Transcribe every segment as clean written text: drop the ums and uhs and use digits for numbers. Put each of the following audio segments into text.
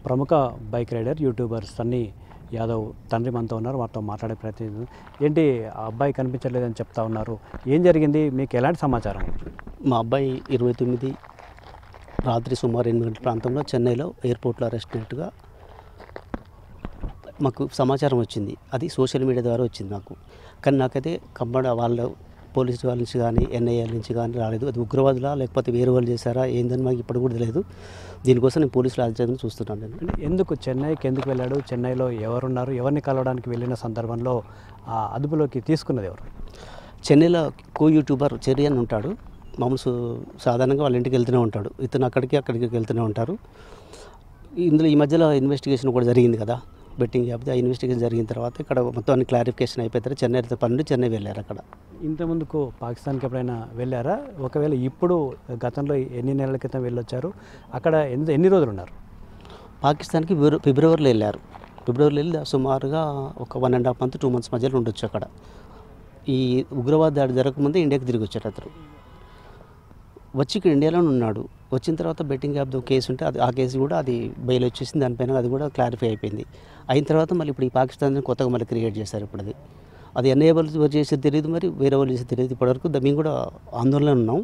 ప్రముఖ bike rider YouTuber Sunny Yadav తండ్రి మనతో ఉన్నారు. వారితో మాట్లాడే ప్రయత్నం. ఏంటి ఆ అబ్బాయి కనిపించట్లేదని చెప్తా ఉన్నారు, ఏం జరిగింది, మీకు ఎలాంటి సమాచారం? మా అబ్బాయి 29 రాత్రి సుమారు 8 గంటల ప్రాంతంలో చెన్నైలో ఎయిర్పోర్ట్లో అరెస్ట్ అయినట్టుగా మాకు సమాచారం వచ్చింది. అది సోషల్ మీడియా ద్వారా వచ్చింది నాకు. కానీ నాకైతే వాళ్ళ పోలీసు వాళ్ళ నుంచి కానీ ఎన్ఐఏ నుంచి కానీ రాలేదు. అది ఉగ్రవాదులా లేకపోతే వేరే వాళ్ళు చేశారా ఏందని మాకు ఇప్పుడు కూడా తెలియదు. దీనికోసం నేను పోలీసులు ఆలోచన చూస్తున్నాను. నేను ఎందుకు చెన్నైకి ఎందుకు వెళ్ళాడు, చెన్నైలో ఎవరున్నారు, ఎవరిని కలవడానికి వెళ్ళిన సందర్భంలో అదుపులోకి తీసుకున్నది ఎవరు? చెన్నైలో కో యూట్యూబర్ చెర్రీ అని ఉంటాడు. మామూలు సాధారణంగా వాళ్ళ ఇంటికి వెళ్తూనే ఉంటాడు. ఇతను అక్కడికి వెళ్తూనే ఉంటారు. ఇందులో ఈ మధ్యలో ఇన్వెస్టిగేషన్ కూడా జరిగింది కదా, బెట్టింగ్ యాప్. ఆ ఇన్వెస్టిగేషన్ జరిగిన తర్వాత ఇక్కడ మొత్తం అన్ని క్లారిఫికేషన్ అయిపోతారు. చెన్నైతో పని నుండి చెన్నై వెళ్ళారు. అక్కడ ఇంతకుముందుకు పాకిస్తాన్కి ఎప్పుడైనా వెళ్ళారా? ఒకవేళ ఇప్పుడు గతంలో ఎన్ని నెలల క్రితం వెళ్ళొచ్చారు? అక్కడ ఎన్ని రోజులు ఉన్నారు? పాకిస్తాన్కి ఫిబ్రవరిలో వెళ్ళారు. ఫిబ్రవరిలో వెళ్ళి సుమారుగా ఒక 1.5 month 2 months మధ్యలో ఉండొచ్చు అక్కడ. ఈ ఉగ్రవాద దాడి జరగకముందే ఇండియాకి తిరిగి వచ్చాడు అతను. వచ్చి ఇక్కడ ఇండియాలోనే ఉన్నాడు. వచ్చిన తర్వాత బెట్టింగ్ యాప్ కేసు ఉంటే ఆ కేసు కూడా అది బెయిల్ వచ్చేసింది. దానిపైన అది కూడా క్లారిఫై అయిపోయింది. అయిన తర్వాత మళ్ళీ ఇప్పుడు ఈ పాకిస్తాన్ కొత్తగా మళ్ళీ క్రియేట్ చేశారు. ఇప్పుడు అది ఎన్ఏబుల్ చేసేది తెలియదు, మరి వేరే వాళ్ళు చేసేది తెలియదు. ఇప్పటివరకు మేము కూడా ఆందోళనలో ఉన్నాం.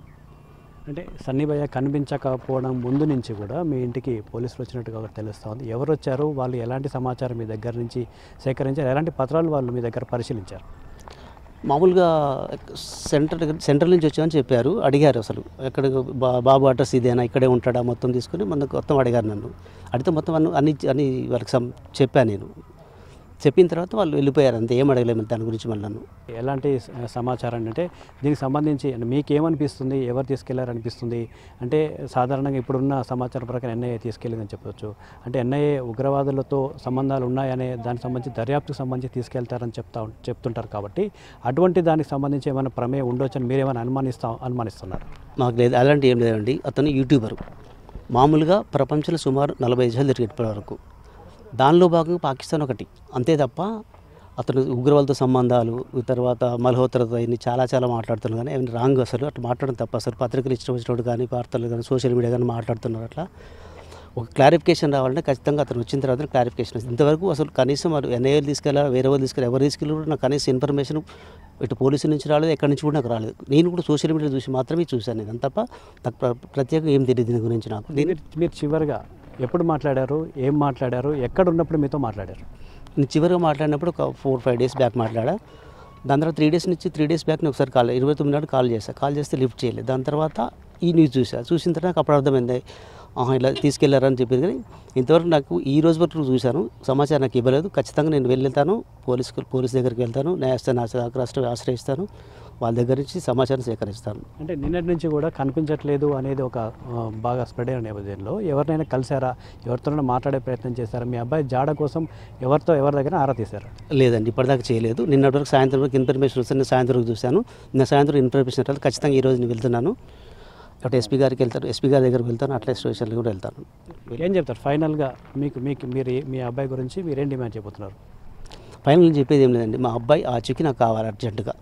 అంటే సన్నీ భయ్య కనిపించకపోవడం ముందు నుంచి కూడా మీ ఇంటికి పోలీసులు వచ్చినట్టుగా తెలుస్తూ ఉంది. ఎవరు వచ్చారు, వాళ్ళు ఎలాంటి సమాచారం మీ దగ్గర నుంచి సేకరించారు, ఎలాంటి పత్రాలు వాళ్ళు మీ దగ్గర పరిశీలించారు? మామూలుగా సెంట్రల్ నుంచి వచ్చామని చెప్పారు. అడిగారు అసలు ఎక్కడ బాబు అడ్రస్ ఇదేనా, ఇక్కడే ఉంటాడా, మొత్తం తీసుకుని మొత్తం అడిగారు నన్ను. అడిగితే మొత్తం అన్ని వాళ్ళకి చెప్పాను నేను. చెప్పిన తర్వాత వాళ్ళు వెళ్ళిపోయారు. అంతే, ఏం అడగలేము దాని గురించి. మళ్ళీ నన్ను ఎలాంటి సమాచారం అంటే దీనికి సంబంధించి మీకేమనిపిస్తుంది, ఎవరు తీసుకెళ్లారనిపిస్తుంది? అంటే సాధారణంగా ఇప్పుడున్న సమాచారం ప్రకారం ఎన్ఐఏ తీసుకెళ్ళిందని చెప్పవచ్చు. అంటే ఎన్ఐఏ ఉగ్రవాదులతో సంబంధాలు ఉన్నాయనే దానికి సంబంధించి దర్యాప్తుకు సంబంధించి తీసుకెళ్తారని చెప్తుంటారు. కాబట్టి అటువంటి దానికి సంబంధించి ఏమైనా ప్రమేయం ఉండొచ్చని మీరేమైనా అనుమానిస్తున్నారు? మాకు లేదు, అలాంటి ఏం లేదండి. అతను యూట్యూబరు. మామూలుగా ప్రపంచంలో సుమారు 40 దేశాలు తిరిగి ఇప్పటివరకు. దానిలో భాగంగా పాకిస్తాన్ ఒకటి, అంతే తప్ప అతను ఉగ్రవాళ్ళతో సంబంధాలు, తర్వాత మల్హోత్రతో ఇన్ని చాలా మాట్లాడుతున్నారు. కానీ ఏమైనా రాంగ్, అసలు అట్లా మాట్లాడడం తప్ప. అసలు పత్రికలు ఇష్టం వచ్చినప్పుడు కానీ, వార్తలు కానీ, సోషల్ మీడియా కానీ మాట్లాడుతున్నారు. అట్లా ఒక క్లారిఫికేషన్ రావాలంటే ఖచ్చితంగా అతను వచ్చిన తర్వాత క్లారిఫికేషన్ వస్తుంది. ఇంతవరకు అసలు కనీసం వారు ఎన్ఐఏలు తీసుకెళ్ళాలి, వేరే వాళ్ళు తీసుకెళ్ళి ఎవరు తీసుకెళ్ళి కూడా నాకు కనీసం ఇన్ఫర్మేషన్ ఇటు పోలీసుల నుంచి రాలేదు, ఎక్కడి నుంచి కూడా నాకు రాలేదు. నేను కూడా సోషల్ మీడియా చూసి మాత్రమే చూశాను. నేను అంత తప్ప నాకు ప్రత్యేకంగా ఏం తెలియదు దీని గురించి. నాకు మీరు చివరిగా ఎప్పుడు మాట్లాడారు, ఏం మాట్లాడారు, ఎక్కడ ఉన్నప్పుడు మీతో మాట్లాడారు? నేను చివరిగా మాట్లాడినప్పుడు ఒక 4-5 days బ్యాక్ మాట్లాడా. దాని తర్వాత 3 days బ్యాక్ నేను ఒకసారి 29 నాడు కాల్ చేస్తే లిఫ్ట్ చేయలేదు. దాని తర్వాత ఈ న్యూస్ చూసిన తర్వాత నాకు అప్పుడు అర్థమైంది, ఇలా తీసుకెళ్లారని చెప్పింది. కానీ ఇంతవరకు నాకు ఈ రోజు వరకు చూశాను, సమాచారం నాకు ఇవ్వలేదు. ఖచ్చితంగా నేను వెళ్తాను, పోలీస్ దగ్గరికి వెళ్తాను, న్యాయస్థానం ఆశ్రయిస్తాను, వాళ్ళ దగ్గర నుంచి సమాచారం సేకరిస్తాను. అంటే నిన్నటి నుంచి కూడా కనిపించట్లేదు అనేది ఒక బాగా స్ప్రెడ్ అయిన నేపథ్యంలో ఎవరినైనా కలిసారా, ఎవరితోనైనా మాట్లాడే ప్రయత్నం చేశారా? మీ అబ్బాయి జాడ కోసం ఎవరి దగ్గర ఆరా తీశారా? లేదండి, ఇప్పటిదాకా చేయలేదు. నిన్నటి వరకు సాయంత్రం వరకు ఇన్ఫర్మేషన్ వస్తే నేను సాయంత్రం వరకు చూశాను. నిన్న సాయంత్రం ఇన్ఫర్మేషన్ రాలేదు. ఖచ్చితంగా ఈరోజు నేను వెళ్తున్నాను. అటు ఎస్పీ గారి దగ్గరికి వెళ్తాను, అట్లా స్టేషన్కి కూడా వెళ్తాను. ఏం చెప్తారు ఫైనల్గా? మీరు మీ అబ్బాయి గురించి మీరేం డిమాండ్ చేయబోతున్నారు? ఫైనల్ చెప్పేది ఏం లేదండి, మా అబ్బాయి ఆచూకీ నాకు కావాలి అర్జెంటుగా.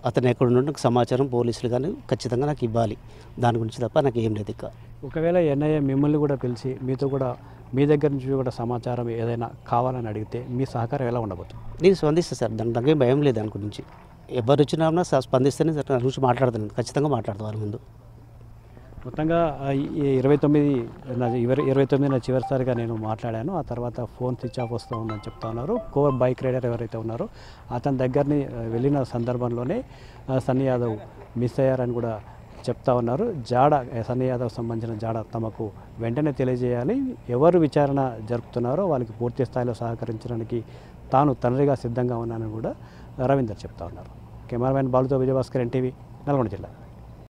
అతను ఎక్కడ నుండి సమాచారం పోలీసులు కానీ ఖచ్చితంగా నాకు ఇవ్వాలి. దాని గురించి తప్ప నాకు ఏం లేదు. ఇక ఒకవేళ ఎన్ఐఏ మిమ్మల్ని కూడా పిలిచి మీతో కూడా మీ దగ్గర నుంచి కూడా సమాచారం ఏదైనా కావాలని అడిగితే మీ సహకారం ఎలా ఉండబోతుంది? నేను స్పందిస్తాను సార్, నాకేం భయం లేదు దాని గురించి. ఎవరు వచ్చినా స్పందిస్తేనే దాని గురించి మాట్లాడతాను, ఖచ్చితంగా మాట్లాడతాను వారి ముందు. మొత్తంగా 29 చివరిసారిగా నేను మాట్లాడాను. ఆ తర్వాత ఫోన్ స్విచ్ ఆఫ్ వస్తూ ఉందని చెప్తా ఉన్నారు. బైక్ రైడర్ ఎవరైతే ఉన్నారో అతని దగ్గరని వెళ్ళిన సందర్భంలోనే సన్నీ యాదవ్ మిస్ అయ్యారని కూడా చెప్తా ఉన్నారు. సన్నీ యాదవ్ సంబంధించిన జాడ తమకు వెంటనే తెలియజేయాలి, ఎవరు విచారణ జరుపుతున్నారో వాళ్ళకి పూర్తి స్థాయిలో సహకరించడానికి తాను తండ్రిగా సిద్ధంగా ఉన్నానని కూడా రవీందర్ చెప్తా ఉన్నారు. కెమెరామెన్ బాలుతో విజయభాస్కర్, NTV, నల్గొండ జిల్లా.